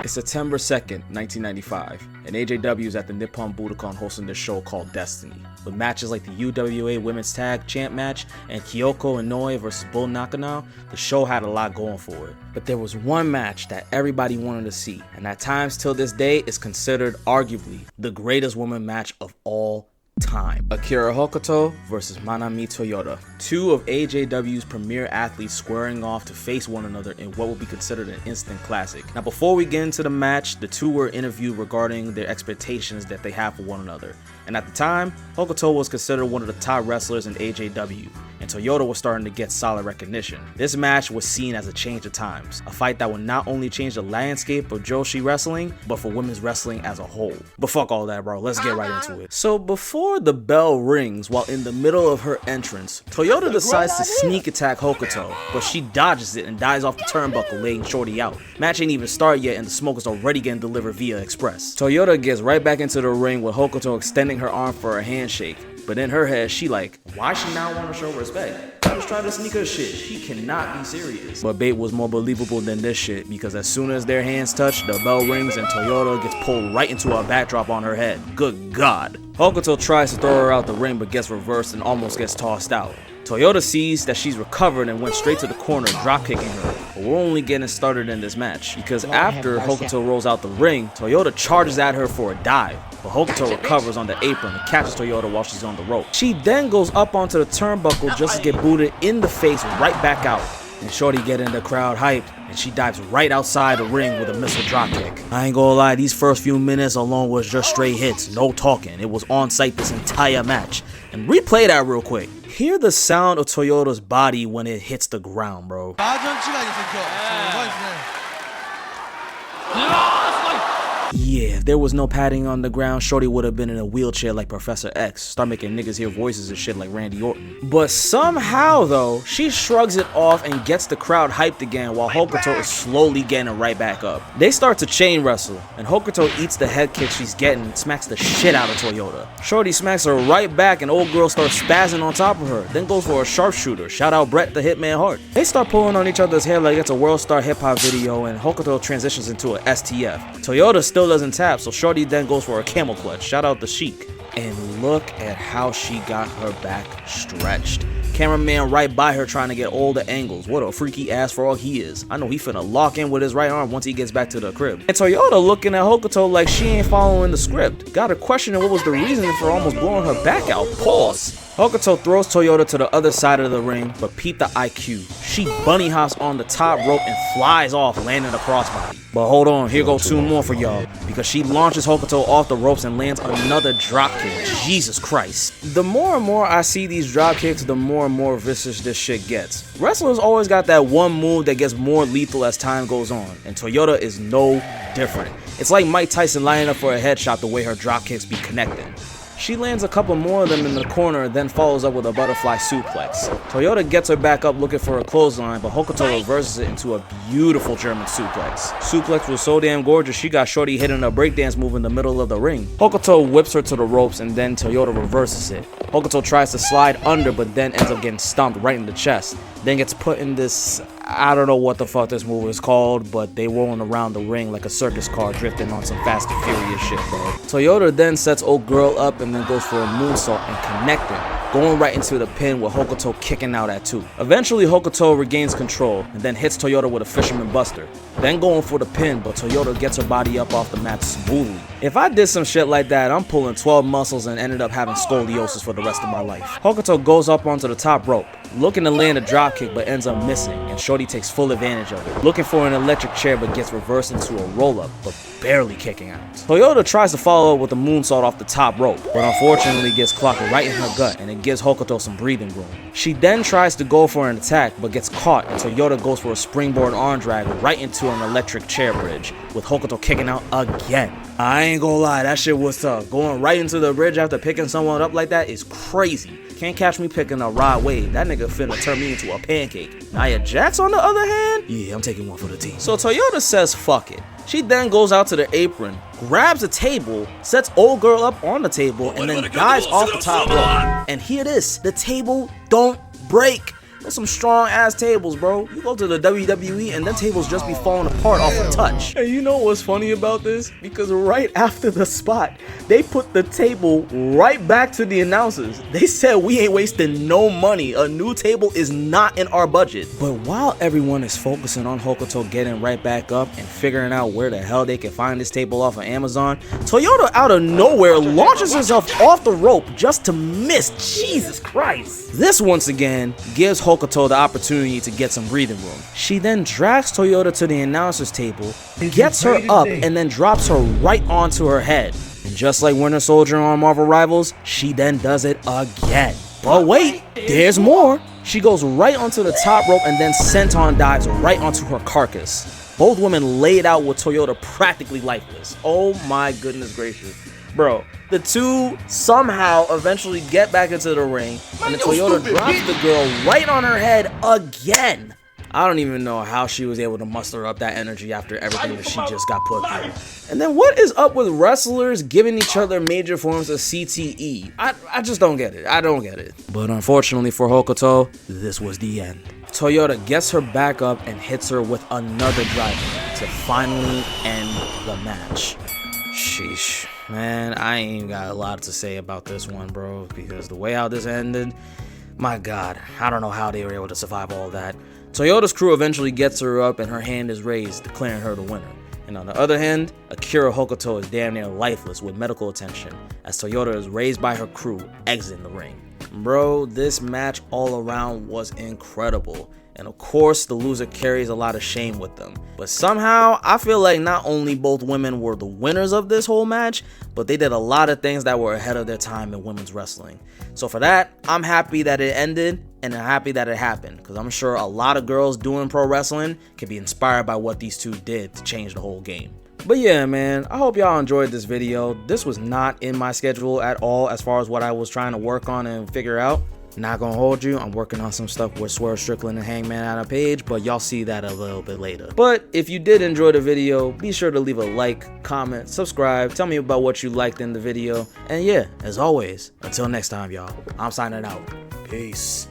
It's September 2nd, 1995, and AJW is at the Nippon Budokan hosting this show called Destiny. With matches like the UWA Women's Tag Champ match and Kyoko Inoue vs. Bull Nakano, the show had a lot going for it. But there was one match that everybody wanted to see, and at times till this day is considered arguably the greatest women match of all time. Akira Hokuto versus Manami Toyota. Two of AJW's premier athletes squaring off to face one another in what will be considered an instant classic. Now before we get into the match, the two were interviewed regarding their expectations that they have for one another. And at the time, Hokuto was considered one of the top wrestlers in AJW, and Toyota was starting to get solid recognition. This match was seen as a change of times, a fight that would not only change the landscape of Joshi wrestling, but for women's wrestling as a whole. But fuck all that, bro, let's get right into it. So before the bell rings, while in the middle of her entrance, Toyota decides to sneak attack Hokuto, but she dodges it and dives off the turnbuckle, laying Shorty out. Match ain't even started yet and the smoke is already getting delivered via express. Toyota gets right back into the ring with Hokuto extending her arm for a handshake. But in her head, she like, why she not want to show respect? I was trying to sneak her shit. She cannot be serious. But bait was more believable than this shit, because as soon as their hands touch, the bell rings and Toyota gets pulled right into a backdrop on her head. Good God. Hokuto tries to throw her out the ring but gets reversed and almost gets tossed out. Toyota sees that she's recovered and went straight to the corner, dropkicking her. But we're only getting started in this match, because after Hokuto rolls out the ring, Toyota charges at her for a dive. But Hokuto recovers on the apron and catches Toyota while she's on the rope. She then goes up onto the turnbuckle just to get booted in the face right back out. And Shorty getting the crowd hyped, and she dives right outside the ring with a missile dropkick. I ain't gonna lie, these first few minutes alone was just straight hits, no talking. It was on site this entire match. And replay that real quick. Hear the sound of Toyota's body when it hits the ground, bro. Yeah, if there was no padding on the ground, Shorty would have been in a wheelchair like Professor X. Start making niggas hear voices and shit like Randy Orton. But somehow though, she shrugs it off and gets the crowd hyped again while Hokuto is slowly getting right back up. They start to chain wrestle, and Hokuto eats the head kick she's getting and smacks the shit out of Toyota. Shorty smacks her right back and old girl starts spazzing on top of her, then goes for a sharpshooter. Shout out Bret the Hitman Hart. They start pulling on each other's hair like it's a World Star hip hop video, and Hokuto transitions into a STF. Toyota still doesn't tap, so Shorty then goes for a camel clutch. Shout out the Sheik. And look at how she got her back stretched. Cameraman right by her trying to get all the angles. What a freaky ass frog he is. I know he finna lock in with his right arm once he gets back to the crib. And Toyota looking at Hokuto like she ain't following the script. Got her questioning what was the reason for almost blowing her back out. Pause. Hokuto throws Toyota to the other side of the ring, but peep the IQ. She bunny hops on the top rope and flies off, landing a crossbody. But hold on, here go two more for y'all, because she launches Hokuto off the ropes and lands another dropkick. Jesus Christ. The more and more I see these dropkicks, the more and more vicious this shit gets. Wrestlers always got that one move that gets more lethal as time goes on, and Toyota is no different. It's like Mike Tyson lining up for a headshot the way her dropkicks be connecting. She lands a couple more of them in the corner, then follows up with a butterfly suplex. Toyota gets her back up looking for a clothesline, but Hokuto reverses it into a beautiful German suplex. Suplex was so damn gorgeous, she got Shorty hitting a breakdance move in the middle of the ring. Hokuto whips her to the ropes, and then Toyota reverses it. Hokuto tries to slide under, but then ends up getting stomped right in the chest. Then gets put in this, I don't know what the fuck this move is called, but they rolling around the ring like a circus car drifting on some Fast and Furious shit, bro. Toyota then sets old girl up and then goes for a moonsault and connecting, going right into the pin with Hokuto kicking out at 2. Eventually Hokuto regains control and then hits Toyota with a fisherman buster, then going for the pin, but Toyota gets her body up off the mat smoothly. If I did some shit like that, I'm pulling 12 muscles and ended up having scoliosis for the rest of my life. Hokuto goes up onto the top rope, looking to land a dropkick but ends up missing, and Shorty takes full advantage of it, looking for an electric chair but gets reversed into a roll-up, but barely kicking out. Toyota tries to follow up with a moonsault off the top rope, but unfortunately gets clocked right in her gut, and it gives Hokuto some breathing room. She then tries to go for an attack but gets caught, and Toyota goes for a springboard arm drag right into an electric chair bridge, with Hokuto kicking out again. I ain't gonna lie, that shit was tough. Going right into the bridge after picking someone up like that is crazy. Can't catch me picking a Rod Wave. That nigga finna turn me into a pancake. Nia Jax on the other hand? Yeah, I'm taking one for the team. So Toyota says fuck it. She then goes out to the apron, grabs a table, sets old girl up on the table, and then dives off the top rope. And hear this, the table don't break. Those some strong ass tables, bro. You go to the WWE and then tables just be falling apart off a touch. And you know what's funny about this? Because right after the spot, they put the table right back to the announcers. They said we ain't wasting no money. A new table is not in our budget. But while everyone is focusing on Hokuto getting right back up and figuring out where the hell they can find this table off of Amazon, Toyota out of nowhere launches herself off the rope just to miss. Jesus Christ. This once again gives Hokuto the opportunity to get some breathing room. She then drags Toyota to the announcer's table, gets her up, and then drops her right onto her head. And just like Winter Soldier on Marvel Rivals, she then does it again. But wait, there's more. She goes right onto the top rope and then senton dives right onto her carcass. Both women laid out with Toyota practically lifeless. Oh my goodness gracious. Bro, the two somehow eventually get back into the ring, and the Toyota drops the girl right on her head again. I don't even know how she was able to muster up that energy after everything that she just got put through. And then what is up with wrestlers giving each other major forms of CTE? I just don't get it. I don't get it. But unfortunately for Hokuto, this was the end. Toyota gets her back up and hits her with another driver to finally end the match. Sheesh. Man, I ain't got a lot to say about this one, bro, because the way how this ended, my God, I don't know how they were able to survive all that. Toyota's crew eventually gets her up and her hand is raised, declaring her the winner. And on the other hand, Akira Hokuto is damn near lifeless with medical attention as Toyota is raised by her crew, exiting the ring. Bro, this match all around was incredible. And of course, the loser carries a lot of shame with them. But somehow, I feel like not only both women were the winners of this whole match, but they did a lot of things that were ahead of their time in women's wrestling. So for that, I'm happy that it ended, and I'm happy that it happened, because I'm sure a lot of girls doing pro wrestling can be inspired by what these two did to change the whole game. But yeah, man, I hope y'all enjoyed this video. This was not in my schedule at all as far as what I was trying to work on and figure out. Not gonna hold you, I'm working on some stuff with Swerve Strickland and Hangman on a page, but y'all see that a little bit later. But if you did enjoy the video, be sure to leave a like, comment, subscribe, tell me about what you liked in the video, and yeah, as always, until next time, y'all, I'm signing out. Peace.